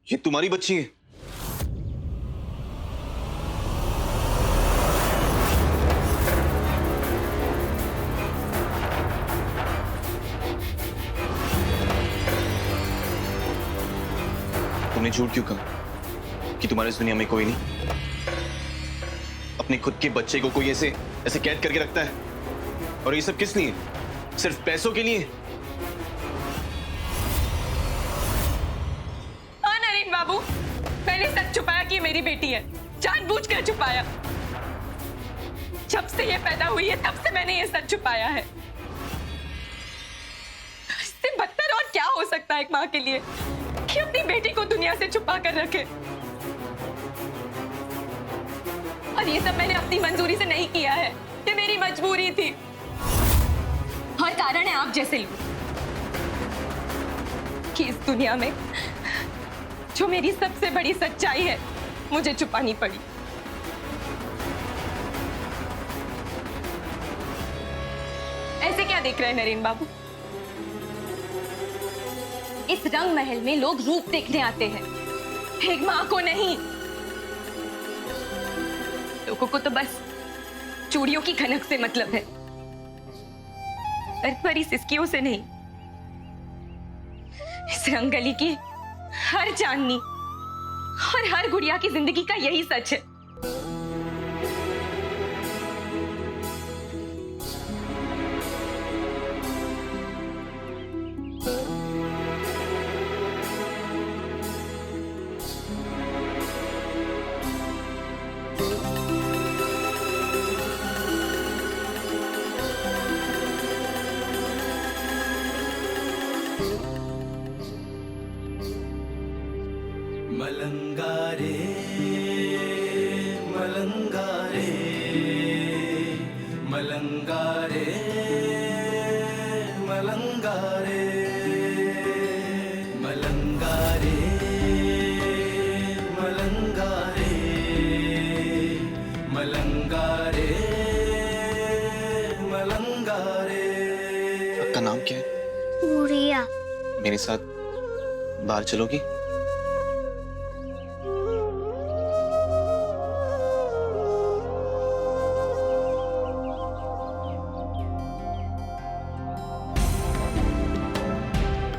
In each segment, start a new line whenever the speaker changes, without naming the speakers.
ये तुम्हारी बच्ची है? तुमने झूठ क्यों कहा कि तुम्हारे इस दुनिया में कोई नहीं? अपने खुद के बच्चे को कोई ऐसे ऐसे कैद करके रखता है, और ये सब किस लिए? सिर्फ पैसों के लिए?
हाँ नरेन बाबू, मैंने सच छुपाया कि मेरी बेटी है, जानबूझकर छुपाया। जब से ये पैदा हुई है तब से मैंने ये सच छुपाया है। इससे बदतर और क्या हो सकता है एक माँ के लिए कि अपनी बेटी को दुनिया से छुपा कर रखे। और ये सब मैंने अपनी मंजूरी से नहीं किया है, ये मेरी मजबूरी थी। और कारण है आप जैसे लोग कि इस दुनिया में जो मेरी सबसे बड़ी सच्चाई है मुझे छुपानी पड़ी। ऐसे क्या देख रहे हैं नरेन बाबू? इस रंग महल में लोग रूप देखने आते हैं, एक मां को नहीं। लोगों को तो बस चूड़ियों की खनक से मतलब है, भरी सिसकियों से नहीं। इस रंगगली की हर चांदनी और हर गुड़िया की जिंदगी का यही सच है।
मलंगारे मलंगारे मलंगारे मलंगारे मलंगारे मलंगारे मलंगारे मलंगारे।
आपका नाम क्या है?
गुड़िया।
मेरे साथ बाहर चलोगी?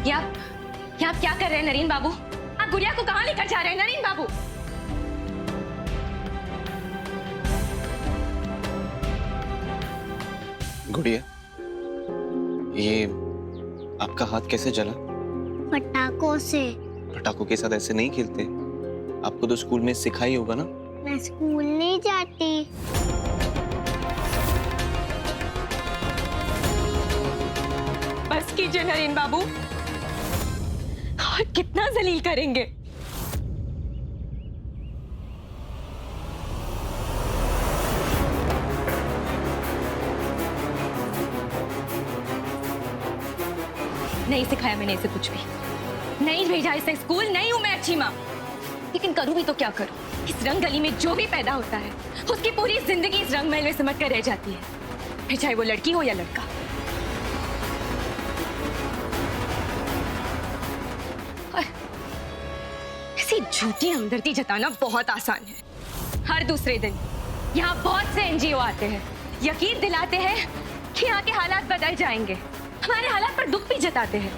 ये आप क्या कर रहे हैं नरेन बाबू? आप गुड़िया को कहां लेकर जा रहे हैं नरेन बाबू?
गुड़िया, ये आपका हाथ कैसे जला?
पटाखों से।
पटाखों के साथ ऐसे नहीं खेलते। आपको तो स्कूल में सिखाई होगा ना?
मैं स्कूल नहीं जाती।
बस कीजिए नरेन बाबू, और कितना जलील करेंगे? नहीं सिखाया मैंने इसे कुछ भी, नहीं भेजा इसे स्कूल। नहीं हूं मैं अच्छी माँ, लेकिन करूं भी तो क्या करूं? इस रंग गली में जो भी पैदा होता है उसकी पूरी जिंदगी इस रंग महल में सिमट कर रह जाती है, फिर चाहे वो लड़की हो या लड़का। ऐसी झूठी हमदर्दी जताना बहुत आसान है। हर दूसरे दिन यहाँ बहुत से एनजीओ आते हैं, यकीन दिलाते हैं कि यहाँ के हालात बदल जाएंगे, हमारे हालात पर दुख भी जताते हैं।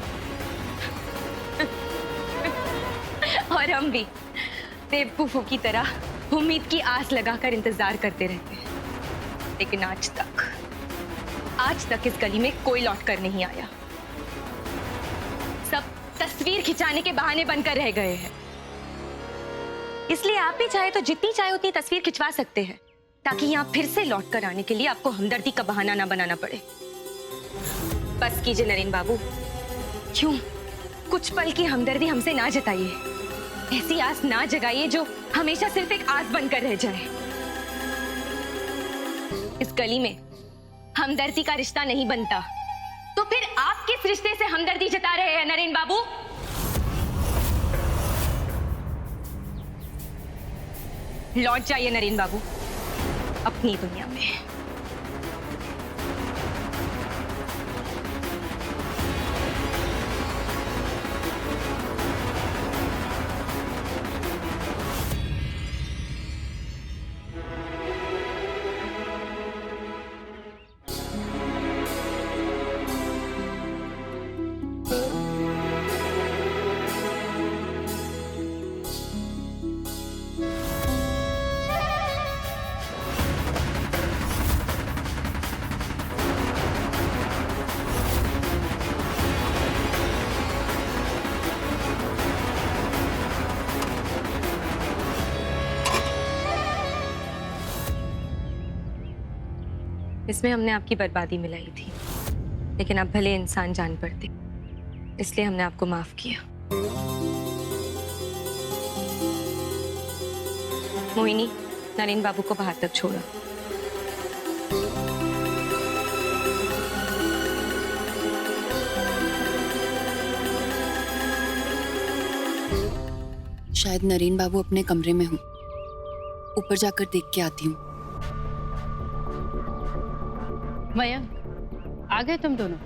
और हम भी बेवकूफों की तरह उम्मीद की आस लगाकर इंतजार करते रहते हैं। लेकिन आज तक इस गली में कोई लौट कर नहीं आया। सब तस्वीर खिंचाने के बहाने बनकर रह गए हैं। इसलिए आप भी चाहे तो जितनी चाहे उतनी तस्वीर खिंचवा सकते हैं, ताकि यहाँ फिर से लौट कर आने के लिए आपको हमदर्दी का बहाना ना बनाना पड़े। बस कीजिए नरेन बाबू, क्यों कुछ पल की हमदर्दी हमसे ना जताइए। ऐसी आस ना जगाइए जो हमेशा सिर्फ एक आस बनकर रह जाए। इस गली में हमदर्दी का रिश्ता नहीं बनता, तो फिर आप किस रिश्ते से हमदर्दी जता रहे हैं नरेन बाबू? लौट जाइए नरेन बाबू अपनी दुनिया में। इसमें हमने आपकी बर्बादी मिलाई थी, लेकिन आप भले इंसान जान पड़ते, इसलिए हमने आपको माफ किया। मोहिनी, नरेन बाबू को बाहर तक छोड़ा।
शायद नरेन बाबू अपने कमरे में हूँ, ऊपर जाकर देख के आती हूँ।
मयंक, आ गए तुम दोनों?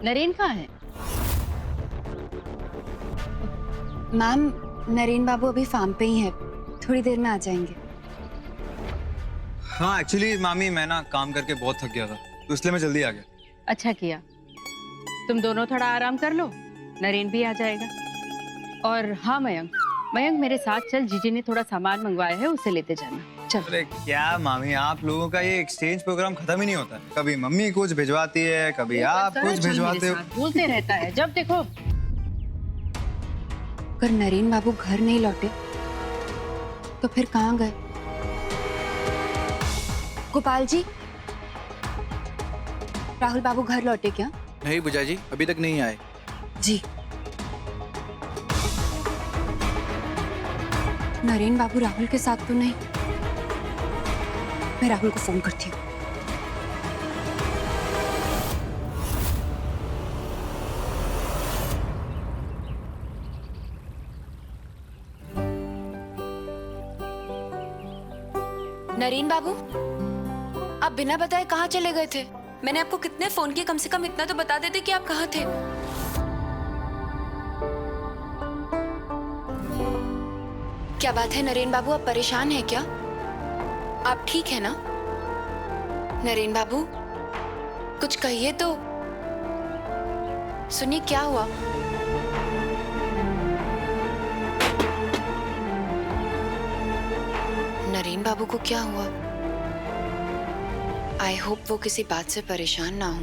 नरेन कहाँ है?
मैम, नरेन बाबू अभी फार्म पे ही है, थोड़ी देर में आ जाएंगे।
हाँ एक्चुअली मामी, मैं ना काम करके बहुत थक गया था, तो इसलिए मैं जल्दी आ गया।
अच्छा किया। तुम दोनों थोड़ा आराम कर लो, नरेन भी आ जाएगा। और हाँ मयंक, मेरे साथ चल, जीजी ने थोड़ा सामान मंगवाया है, उसे लेते जाना। चल।
अरे क्या मामी, आप लोगों का ये एक्सचेंज प्रोग्राम खत्म ही नहीं होता। कभी मम्मी कुछ भिजवाती है, कभी आप कुछ भिजवाते हो।
बोलते रहता है जब देखो।
अगर नरेन बाबू घर नहीं लौटे तो फिर कहाँ गए? गोपाल जी, राहुल बाबू घर लौटे क्या?
नहीं बुआ जी, अभी तक नहीं आए।
जी। नरेन बाबू राहुल के साथ तो नहीं। मैं राहुल को फोन करती हूँ। नरेन बाबू, आप बिना बताए कहाँ चले गए थे? मैंने आपको कितने फोन किए, कम से कम इतना तो बता देते कि आप कहाँ थे। क्या बात है नरेन बाबू, आप परेशान हैं क्या? आप ठीक है ना? नरेन बाबू, कुछ कहिए तो। सुनिए, क्या हुआ? नरेन बाबू को क्या हुआ? आई होप वो किसी बात से परेशान ना हो।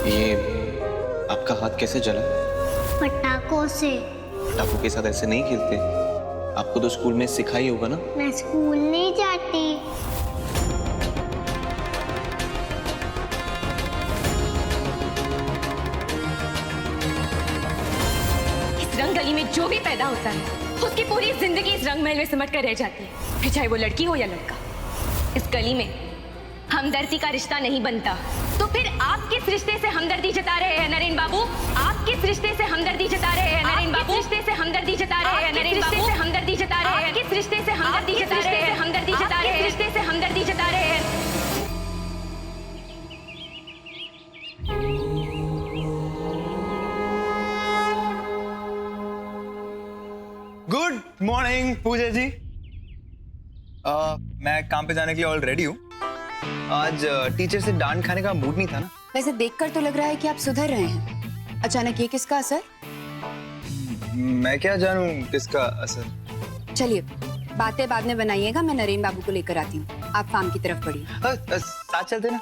ये आपका हाथ कैसे जला?
पटाखों से।
पटाखों के साथ ऐसे नहीं खेलते, आपको तो स्कूल में सिखाई होगा ना।
मैं स्कूल नहीं जाती।
इस रंग गली में जो भी पैदा होता है, उसकी पूरी जिंदगी इस रंग महल में सिमट कर रह जाती है, फिर चाहे वो लड़की हो या लड़का। इस गली में हमदर्दी का रिश्ता नहीं बनता, तो फिर आप किस रिश्ते से हमदर्दी जता रहे हैं नरेन बाबू? आप किस रिश्ते से हमदर्दी जता रहे हैं नरेन बाबू? रिश्ते से हमदर्दी जता रहे हैं नरेन बाबू? से हमदर्दी जता रहे हैं? किस रिश्ते से हमदर्दी जता रहे हैं? हमदर्दी जता रहे हैं? रिश्ते से हमदर्दी जता रहे हैं?
गुड मॉर्निंग पूजा जी। मैं काम पे जाने के लिए ऑल रेडी हूँ। आज टीचर से डांट खाने का मूड नहीं था ना।
वैसे देखकर तो लग रहा है कि आप सुधर रहे हैं। अचानक ये किसका असर?
मैं क्या जानूँ किसका असर।
चलिए, बातें बाद में बनाइएगा, मैं नरेन बाबू को लेकर आती हूँ। आप फार्म की तरफ बढ़िए।
साथ चलते ना।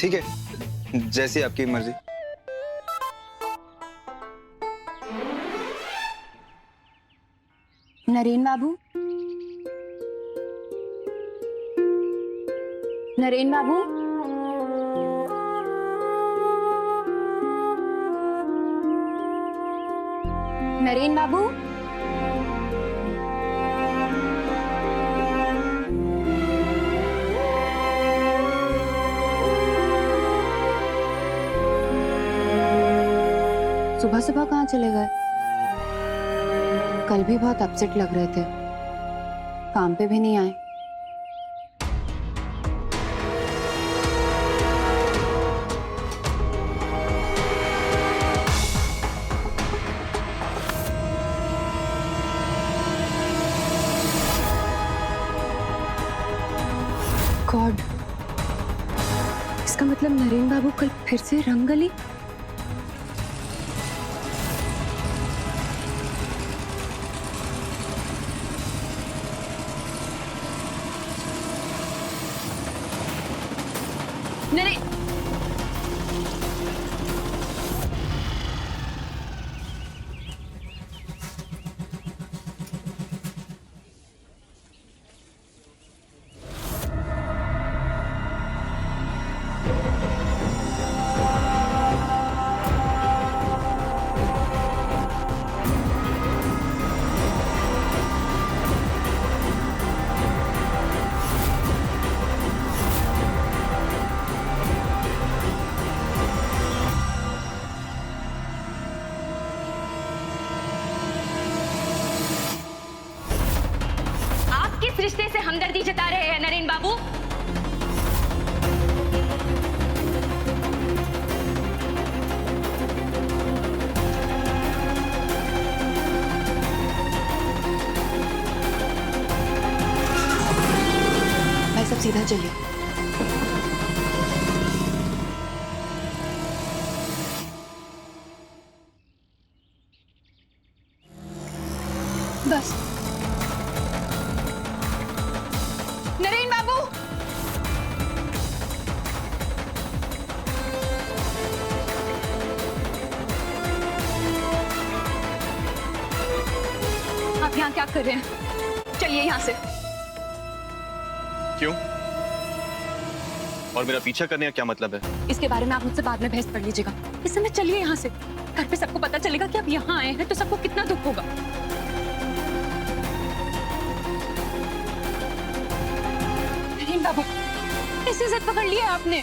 ठीक है, जैसी आपकी मर्जी।
नरेन बाबू, नरेन बाबू, नरेन बाबू, सुबह सुबह कहाँ चले गए? कल भी बहुत अपसेट लग रहे थे, काम पे भी नहीं आए। गॉड, इसका मतलब नरेन बाबू कल फिर से रंगली।
बाबू।
भाई सब सीधा चलिए। बस।
नरेन बाबू, आप यहाँ क्या कर रहे हैं? चलिए यहाँ से।
क्यों? और मेरा पीछा करने का क्या मतलब है?
इसके बारे में आप मुझसे बाद में बहस कर लीजिएगा। इस समय चलिए यहाँ से। घर पे सबको पता चलेगा कि आप यहाँ आए हैं तो सबको कितना दुख होगा। नरेन बाबू, कैसे जिद पकड़ लिया आपने?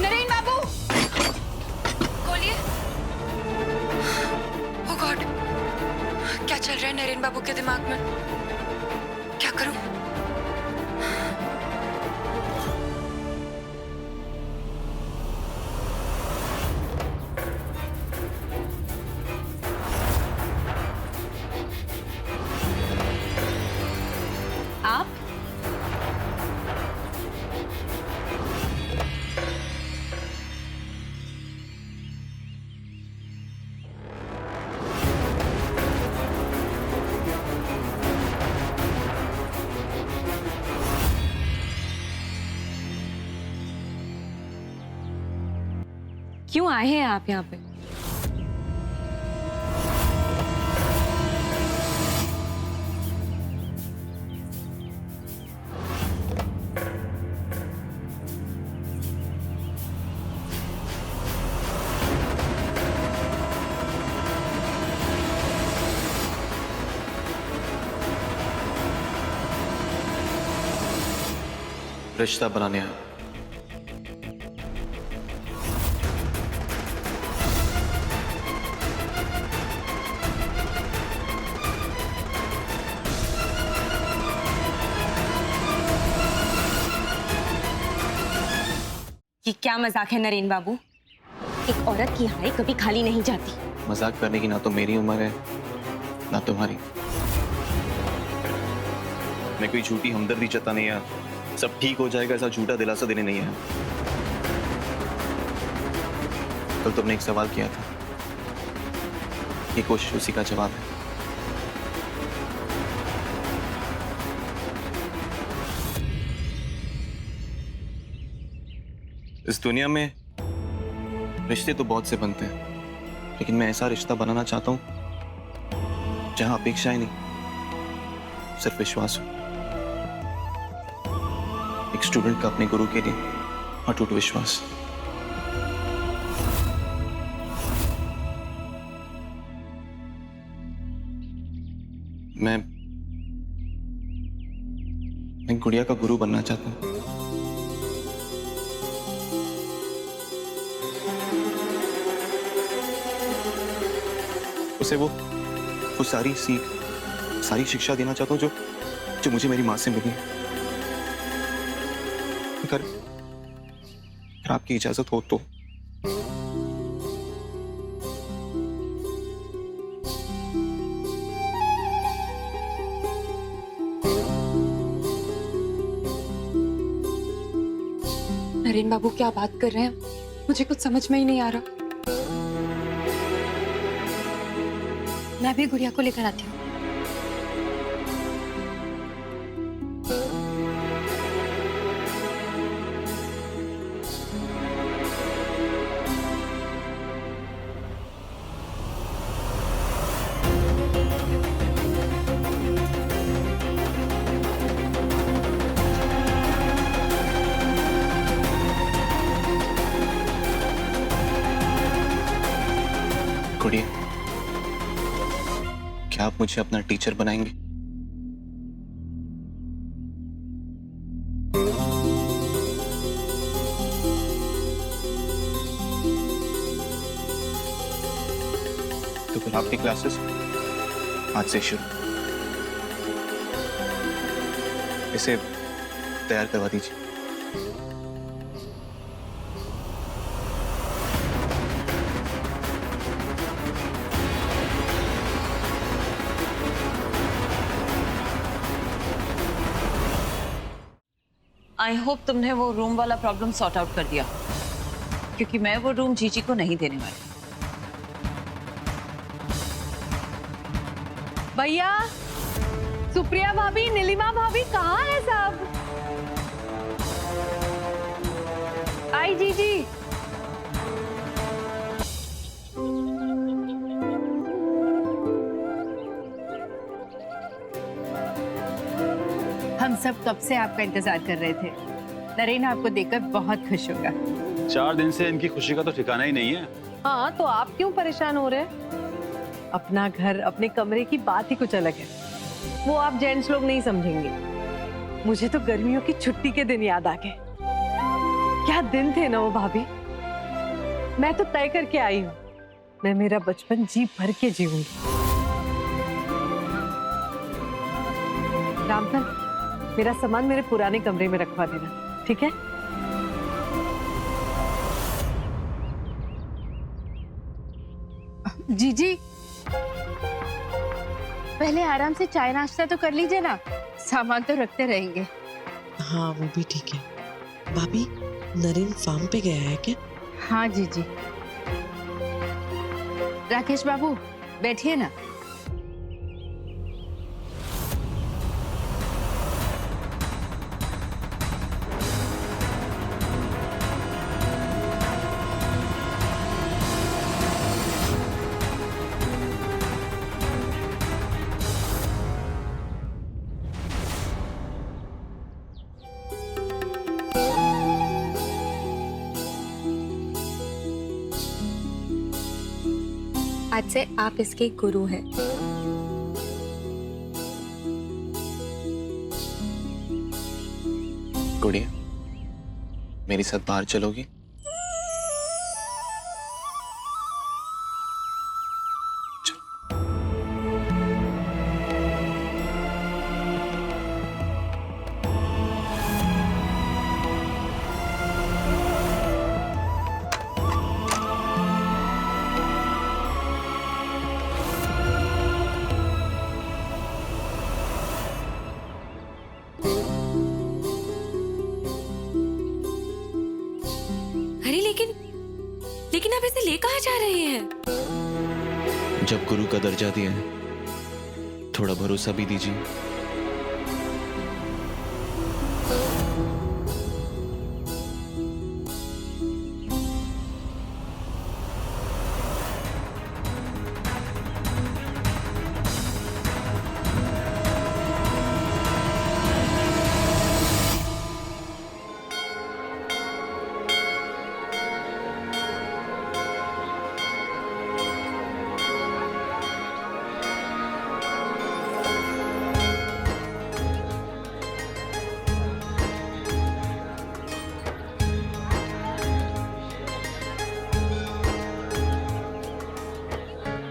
नरेन बाबू,
खोलिए। ओह गॉड, क्या चल रहा है नरेन बाबू के दिमाग में? क्या करूं?
आप क्यों आए हैं आप यहाँ पे?
रिश्ता बनाने आया।
ये क्या मजाक है नरेन बाबू? एक औरत की हाय कभी खाली नहीं जाती।
मजाक करने की ना तो मेरी उम्र है ना तुम्हारी। मैं कोई झूठी हमदर्दी जताने या सब ठीक हो जाएगा ऐसा झूठा दिलासा देने नहीं आया। कल तुमने एक सवाल किया था, ये कोशिश उसी का जवाब है। इस दुनिया में रिश्ते तो बहुत से बनते हैं, लेकिन मैं ऐसा रिश्ता बनाना चाहता हूं जहां अपेक्षाएं नहीं, सिर्फ विश्वास हो। एक स्टूडेंट का अपने गुरु के लिए अटूट विश्वास। मैं गुड़िया का गुरु बनना चाहता हूं। उसे वो सारी सीख, सारी शिक्षा देना चाहता हूं जो मुझे मेरी मां से मिली है। अगर आपकी इजाजत हो तो।
नरेन बाबू क्या बात कर रहे हैं? मुझे कुछ समझ में ही नहीं आ रहा। मैं भी गुड़िया को लेकर आती हूँ।
गुड़िया, क्या आप मुझे अपना टीचर बनाएंगे? तो फिर आपकी क्लासेस आज से शुरू। इसे तैयार करवा दीजिए।
आई होप तुमने वो रूम वाला प्रॉब्लम सॉर्ट आउट कर दिया, क्योंकि मैं वो रूम जीजी को नहीं देने वाली।
भैया, सुप्रिया भाभी, नीलिमा भाभी कहाँ है सब? आई जीजी। हम सब कब से आपका इंतजार कर रहे थे। नरेन आपको देखकर बहुत खुश होगा।
4 दिन से इनकी खुशी का तो ठिकाना ही नहीं है।
हाँ, तो आप क्यों परेशान हो रहे हैं? अपना घर, अपने कमरे की बात ही कुछ अलग है। वो आप जेंट्स लोग नहीं समझेंगे। मुझे तो गर्मियों की छुट्टी के दिन याद आ गए। क्या दिन थे ना वो भाभी। मैं तो तय करके आई हूँ, मैं मेरा बचपन जी भर के जीऊंगी। रामधन, मेरा सामान मेरे पुराने कमरे में रखवा देना, ठीक है?
जीजी, पहले आराम से चाय नाश्ता तो कर लीजिए ना, सामान तो रखते रहेंगे।
हाँ वो भी ठीक है। भाभी, नरेन फार्म पे गया है क्या?
हाँ जीजी। राकेश बाबू बैठिए ना।
आज से आप इसके गुरु हैं।
गुड़िया, मेरे साथ बाहर चलोगी?
अरे लेकिन आप इसे ले कहाँ जा रहे हैं?
जब गुरु का दर्जा दिया है, थोड़ा भरोसा भी दीजिए।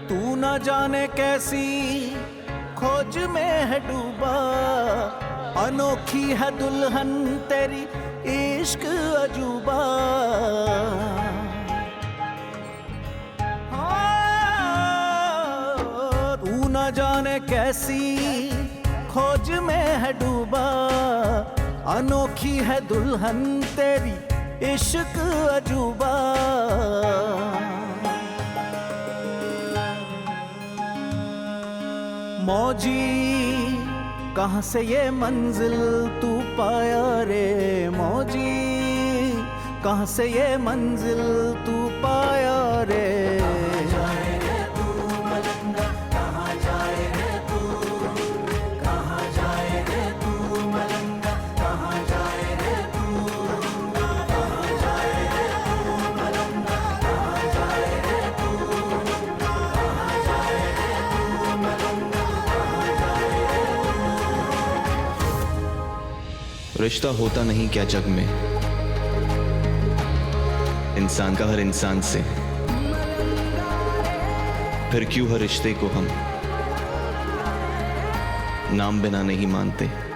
तू न जाने कैसी खोज में है डूबा, अनोखी है दुल्हन तेरी इश्क अजूबा। तू न जाने कैसी खोज में है डूबा, अनोखी है दुल्हन तेरी इश्क अजूबा। मौजी कहाँ से ये मंजिल तू पाया रे, मौजी कहाँ से ये मंजिल तू पाया रे।
रिश्ता होता नहीं क्या जग में, इंसान का हर इंसान से, फिर क्यों हर रिश्ते को हम नाम बिना नहीं मानते।